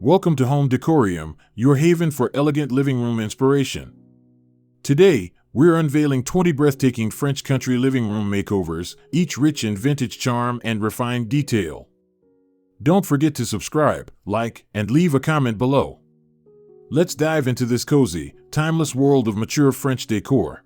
Welcome to Home Decorium, your haven for elegant living room inspiration. Today, we're unveiling 20 breathtaking French country living room makeovers, each rich in vintage charm and refined detail. Don't forget to subscribe, like, and leave a comment below. Let's dive into this cozy, timeless world of mature French decor.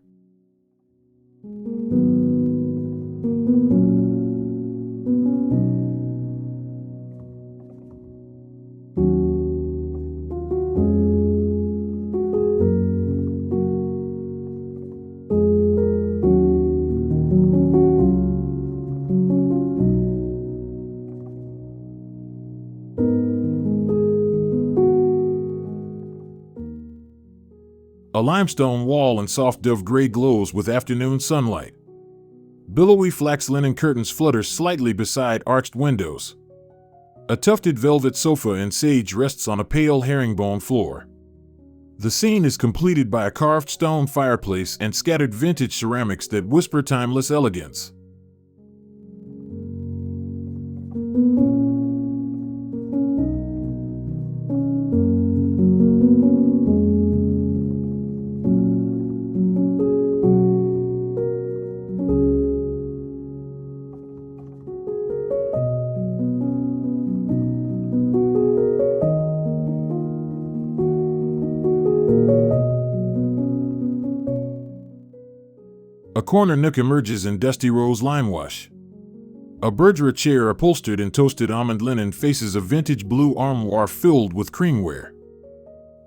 A limestone wall in soft dove gray glows with afternoon sunlight. Billowy flax linen curtains flutter slightly beside arched windows. A tufted velvet sofa in sage rests on a pale herringbone floor. The scene is completed by a carved stone fireplace and scattered vintage ceramics that whisper timeless elegance. A corner nook emerges in dusty rose lime wash. A Bergerac chair upholstered in toasted almond linen faces a vintage blue armoire filled with creamware.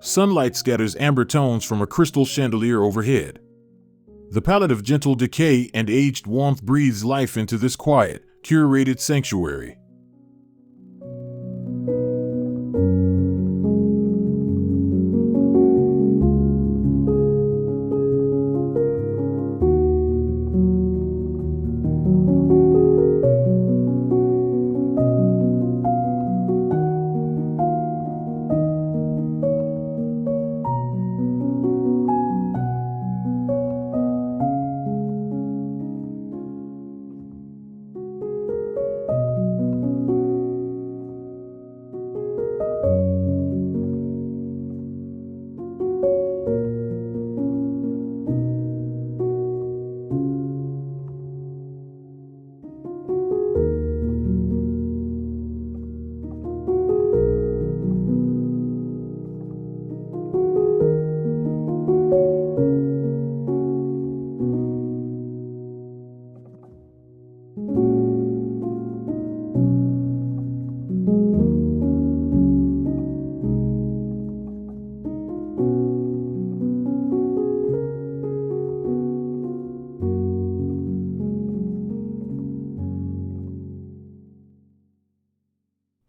Sunlight scatters amber tones from a crystal chandelier overhead. The palette of gentle decay and aged warmth breathes life into this quiet, curated sanctuary.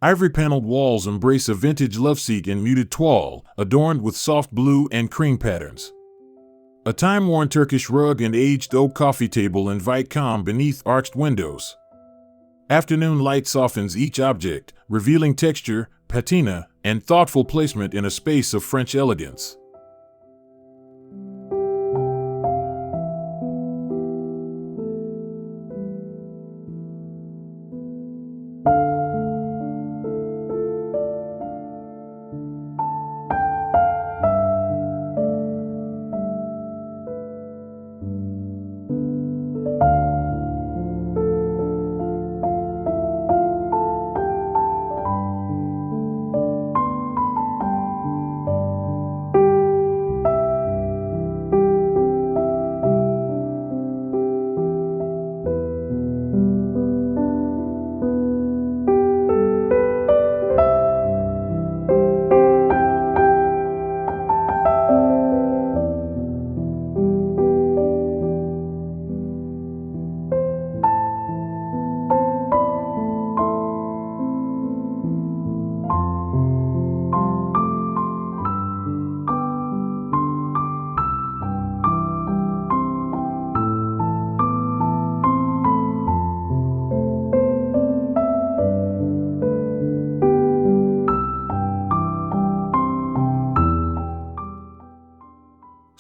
Ivory-paneled walls embrace a vintage loveseat in muted toile, adorned with soft blue and cream patterns. A time-worn Turkish rug and aged oak coffee table invite calm beneath arched windows. Afternoon light softens each object, revealing texture, patina, and thoughtful placement in a space of French elegance.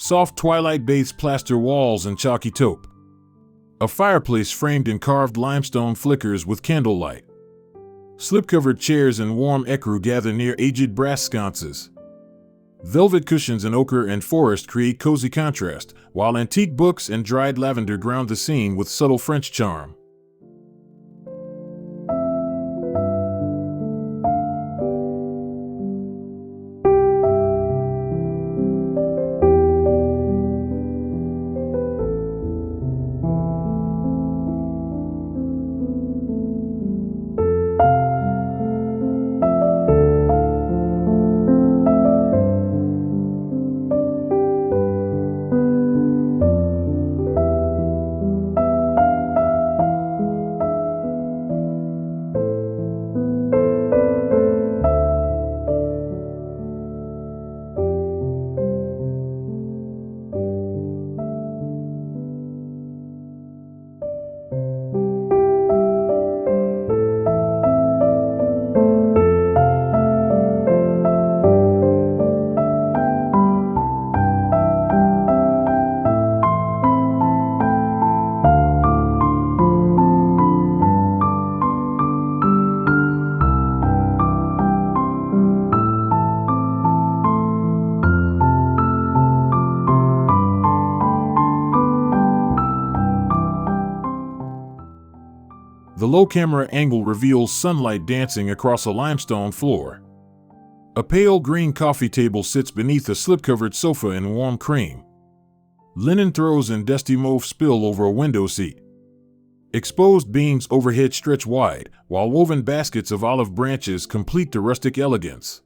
Soft twilight-based plaster walls and chalky taupe. A fireplace framed in carved limestone flickers with candlelight. Slip-covered chairs and warm ecru gather near aged brass sconces. Velvet cushions in ochre and forest create cozy contrast, while antique books and dried lavender ground the scene with subtle French charm. The low camera angle reveals sunlight dancing across a limestone floor. A pale green coffee table sits beneath a slip-covered sofa in warm cream. Linen throws and dusty mauve spill over a window seat. Exposed beams overhead stretch wide, while woven baskets of olive branches complete the rustic elegance.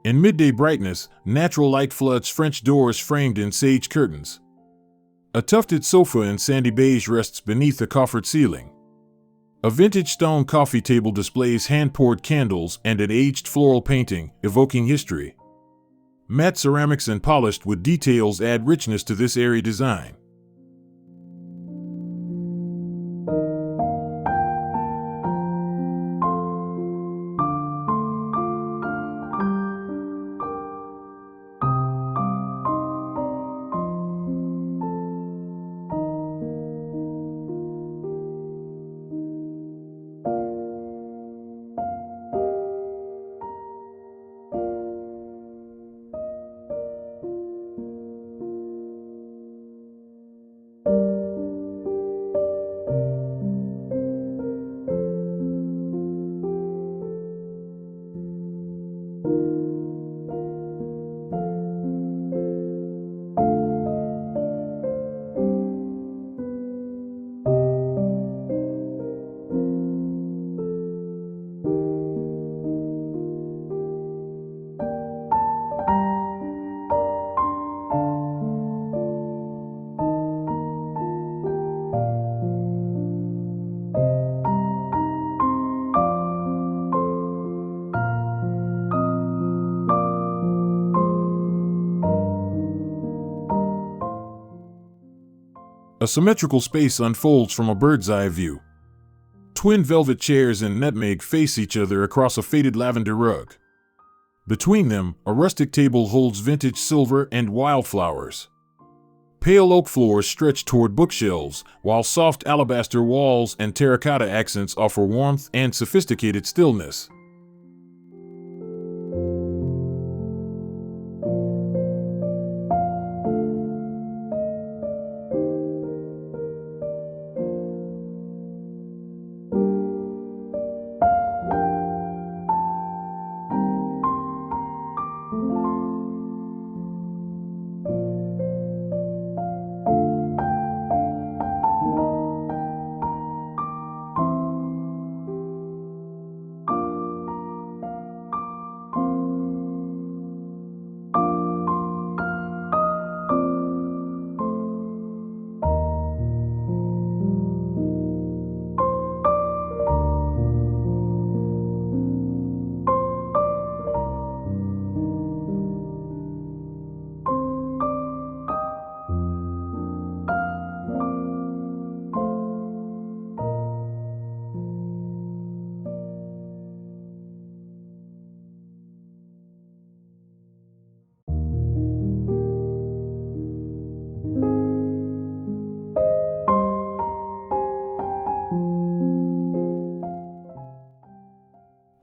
In midday brightness, natural light floods French doors framed in sage curtains. A tufted sofa in sandy beige rests beneath a coffered ceiling. A vintage stone coffee table displays hand-poured candles and an aged floral painting, evoking history. Matte ceramics and polished wood details add richness to this airy design. A symmetrical space unfolds from a bird's-eye view. Twin velvet chairs and nutmeg face each other across a faded lavender rug. Between them, a rustic table holds vintage silver and wildflowers. Pale oak floors stretch toward bookshelves, while soft alabaster walls and terracotta accents offer warmth and sophisticated stillness.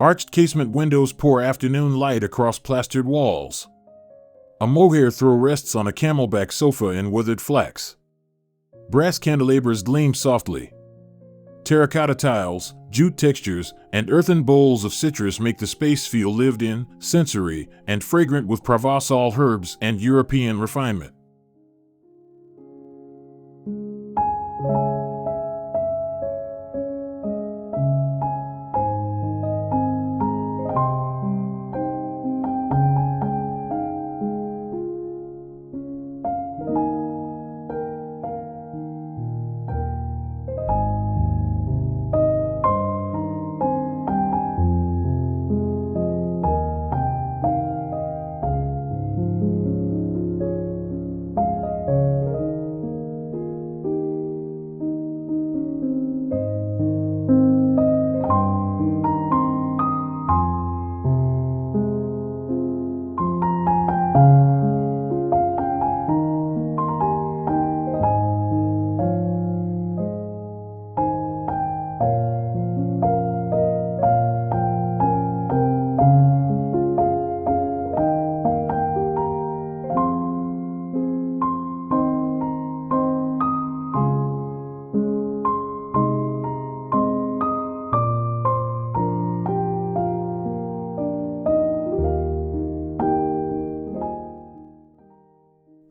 Arched casement windows pour afternoon light across plastered walls. A mohair throw rests on a camelback sofa in weathered flax. Brass candelabras gleam softly. Terracotta tiles, jute textures, and earthen bowls of citrus make the space feel lived in, sensory, and fragrant with Provençal herbs and European refinement.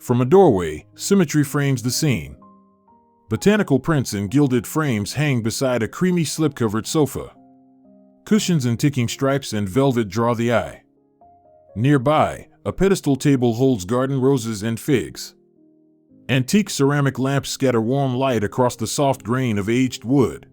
From a doorway, symmetry frames the scene. Botanical prints in gilded frames hang beside a creamy slip-covered sofa. Cushions in ticking stripes and velvet draw the eye. Nearby, a pedestal table holds garden roses and figs. Antique ceramic lamps scatter warm light across the soft grain of aged wood.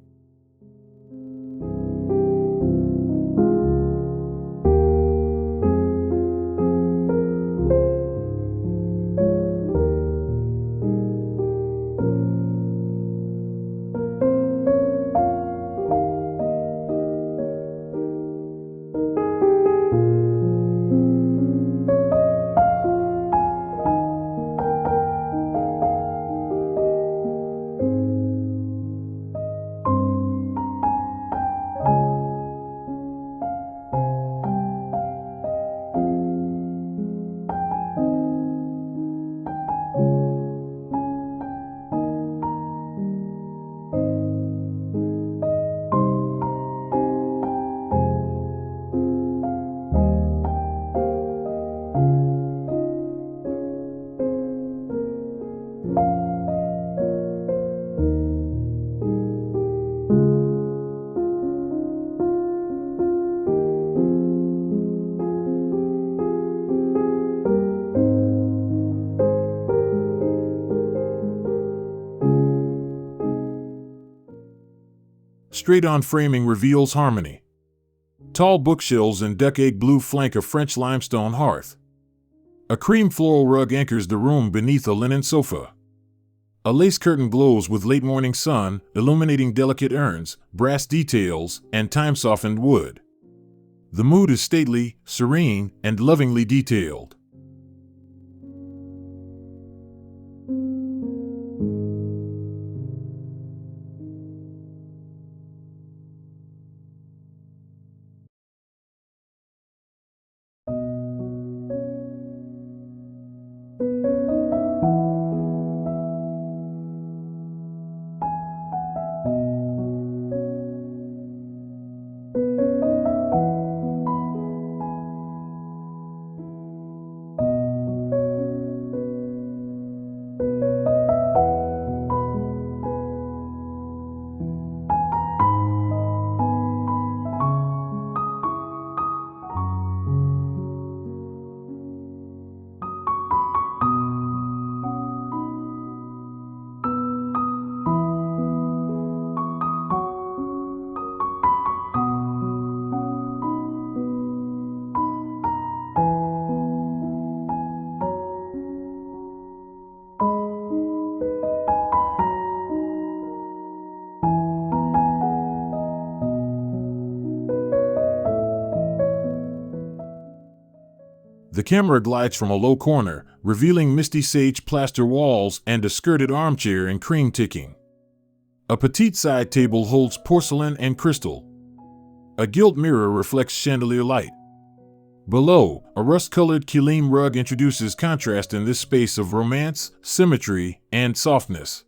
Straight-on framing reveals harmony. Tall bookshelves and duck-egg blue flank a French limestone hearth. A cream floral rug anchors the room beneath a linen sofa. A lace curtain glows with late-morning sun, illuminating delicate urns, brass details, and time-softened wood. The mood is stately, serene, and lovingly detailed. The camera glides from a low corner, revealing misty sage plaster walls and a skirted armchair in cream ticking. A petite side table holds porcelain and crystal. A gilt mirror reflects chandelier light. Below, a rust-colored Kilim rug introduces contrast in this space of romance, symmetry, and softness.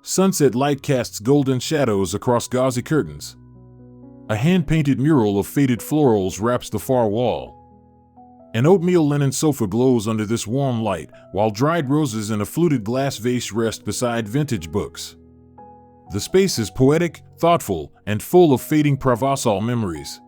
Sunset light casts golden shadows across gauzy curtains. A hand-painted mural of faded florals wraps the far wall. An oatmeal linen sofa glows under this warm light, while dried roses in a fluted glass vase rest beside vintage books. The space is poetic, thoughtful, and full of fading Provençal memories.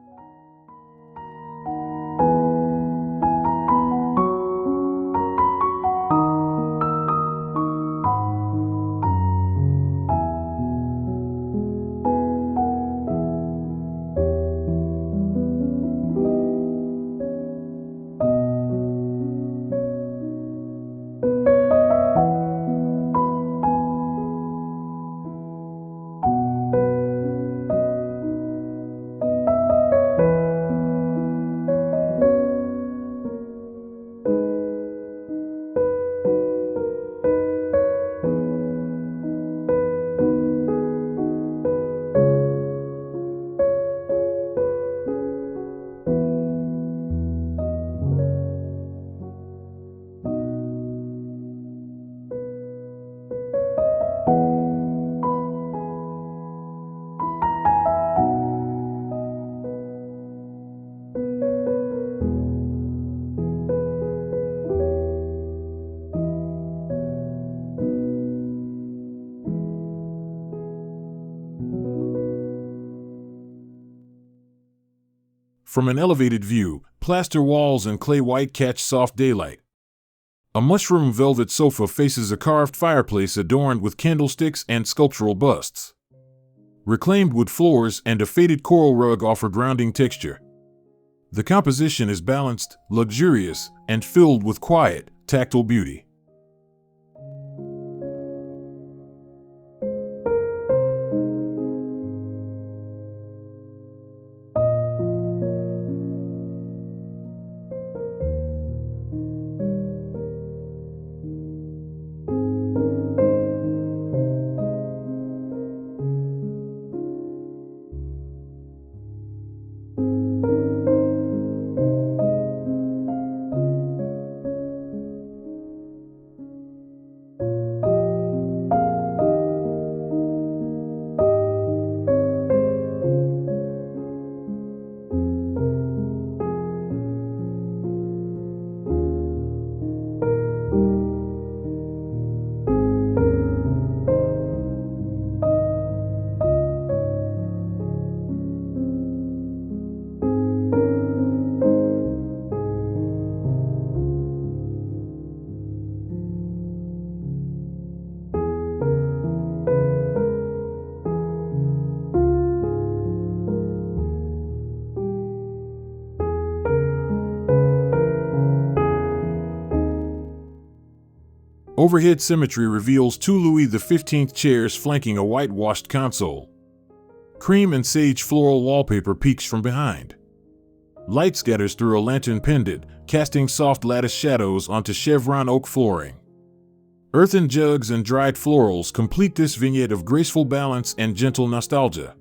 From an elevated view, plaster walls and clay white catch soft daylight. A mushroom velvet sofa faces a carved fireplace adorned with candlesticks and sculptural busts. Reclaimed wood floors and a faded coral rug offer grounding texture. The composition is balanced, luxurious, and filled with quiet, tactile beauty. Overhead symmetry reveals two Louis XV chairs flanking a whitewashed console. Cream and sage floral wallpaper peeks from behind. Light scatters through a lantern pendant, casting soft lattice shadows onto chevron oak flooring. Earthen jugs and dried florals complete this vignette of graceful balance and gentle nostalgia.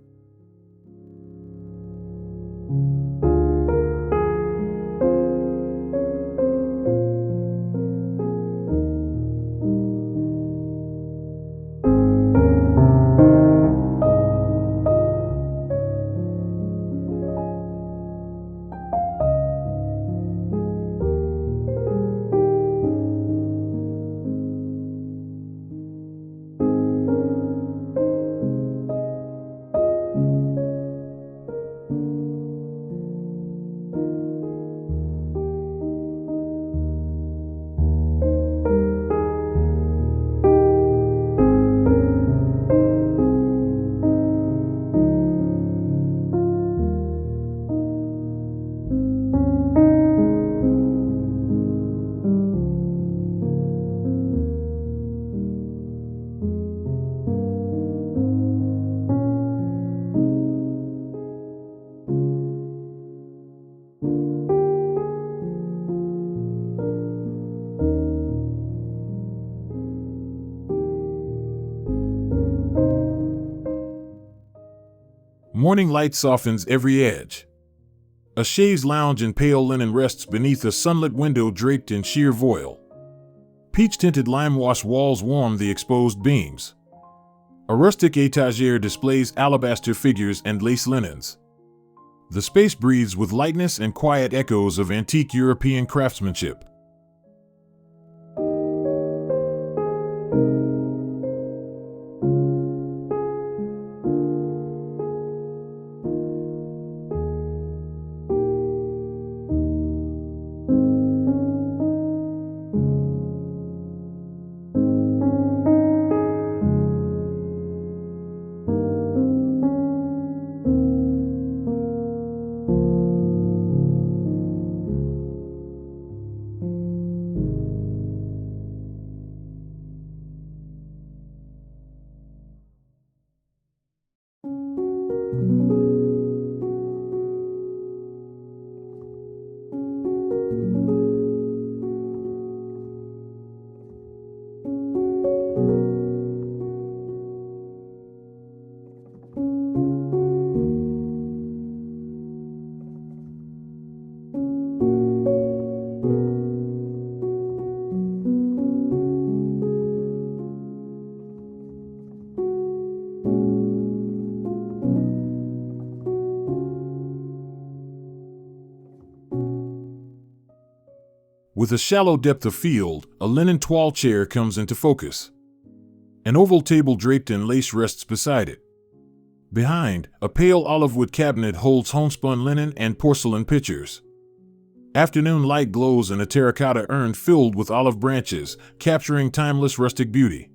Morning light softens every edge. A chaise lounge in pale linen rests beneath a sunlit window draped in sheer voile. Peach-tinted lime-wash walls warm the exposed beams. A rustic étagère displays alabaster figures and lace linens. The space breathes with lightness and quiet echoes of antique European craftsmanship. With a shallow depth of field, a linen toile chair comes into focus. An oval table draped in lace rests beside it. Behind, a pale olive wood cabinet holds homespun linen and porcelain pitchers. Afternoon light glows in a terracotta urn filled with olive branches, capturing timeless rustic beauty.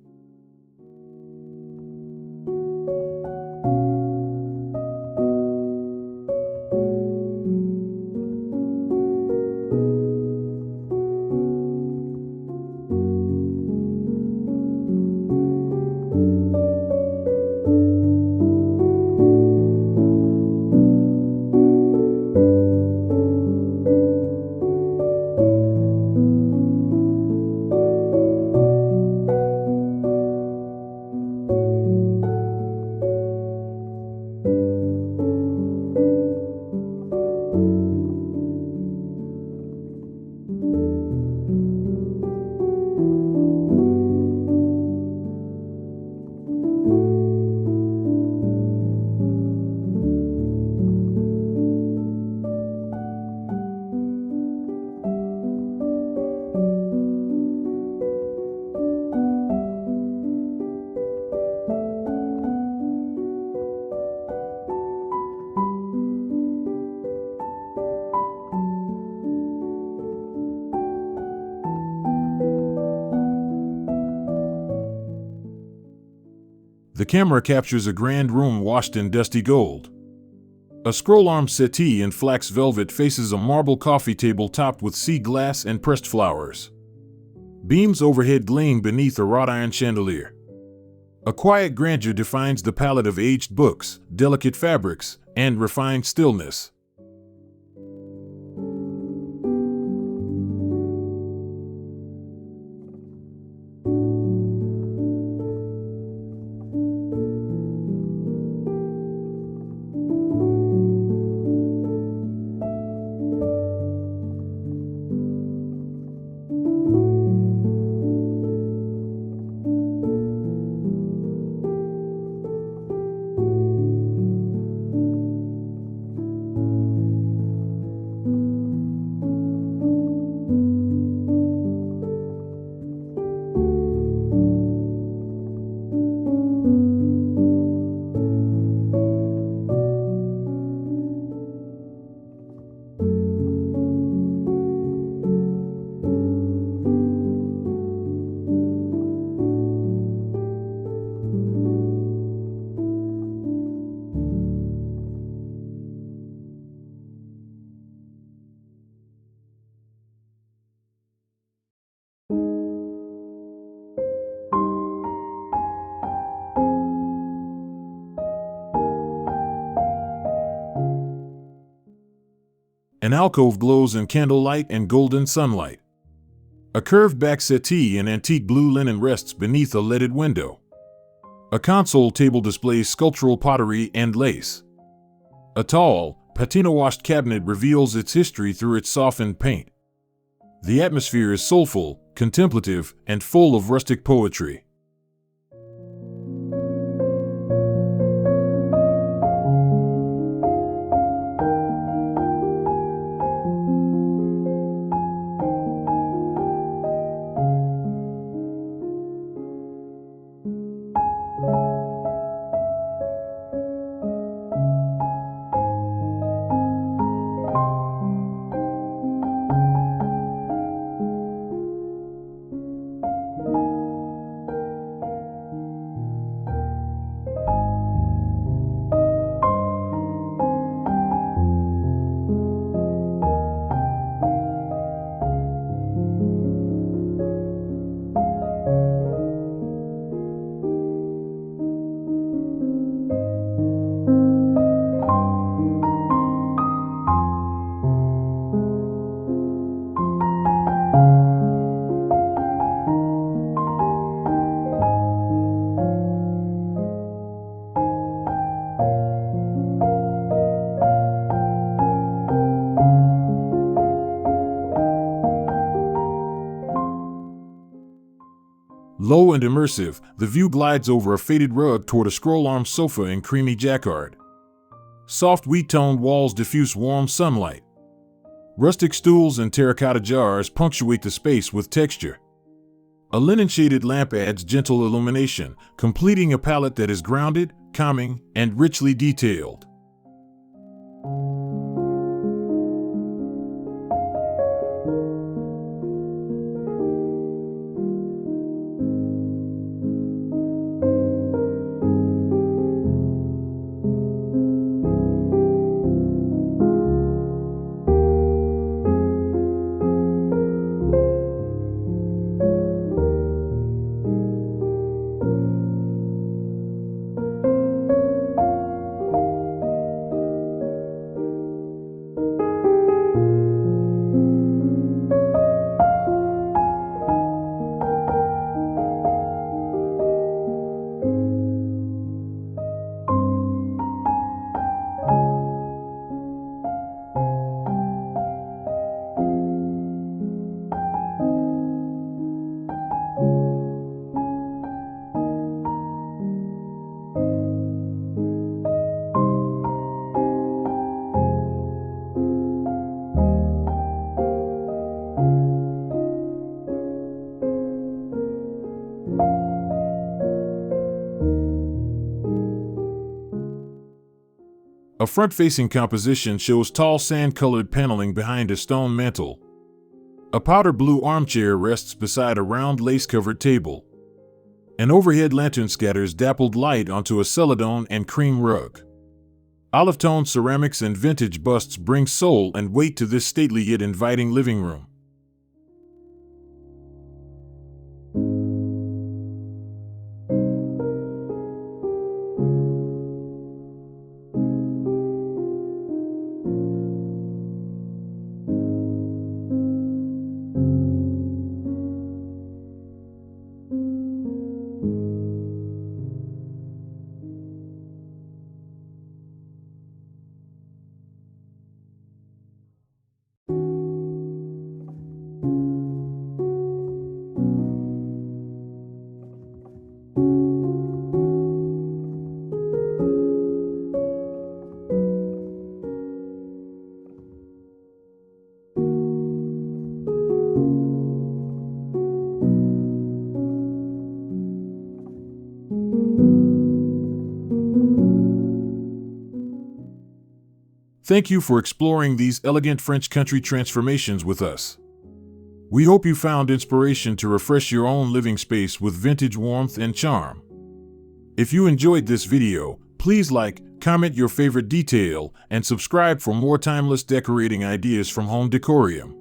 The camera captures a grand room washed in dusty gold. A scroll-armed settee in flax velvet faces a marble coffee table topped with sea glass and pressed flowers. Beams overhead gleam beneath a wrought iron chandelier. A quiet grandeur defines the palette of aged books, delicate fabrics, and refined stillness. An alcove glows in candlelight and golden sunlight. A curved back settee in antique blue linen rests beneath a leaded window. A console table displays sculptural pottery and lace. A tall, patina-washed cabinet reveals its history through its softened paint. The atmosphere is soulful, contemplative, and full of rustic poetry. Low and immersive, the view glides over a faded rug toward a scroll-arm sofa in creamy jacquard. Soft wheat-toned walls diffuse warm sunlight. Rustic stools and terracotta jars punctuate the space with texture. A linen-shaded lamp adds gentle illumination, completing a palette that is grounded, calming, and richly detailed. A front-facing composition shows tall sand-colored paneling behind a stone mantel. A powder blue armchair rests beside a round lace-covered table. An overhead lantern scatters dappled light onto a celadon and cream rug. Olive-toned ceramics and vintage busts bring soul and weight to this stately yet inviting living room. Thank you for exploring these elegant French country transformations with us. We hope you found inspiration to refresh your own living space with vintage warmth and charm. If you enjoyed this video, please like, comment your favorite detail, and subscribe for more timeless decorating ideas from Home Decorium.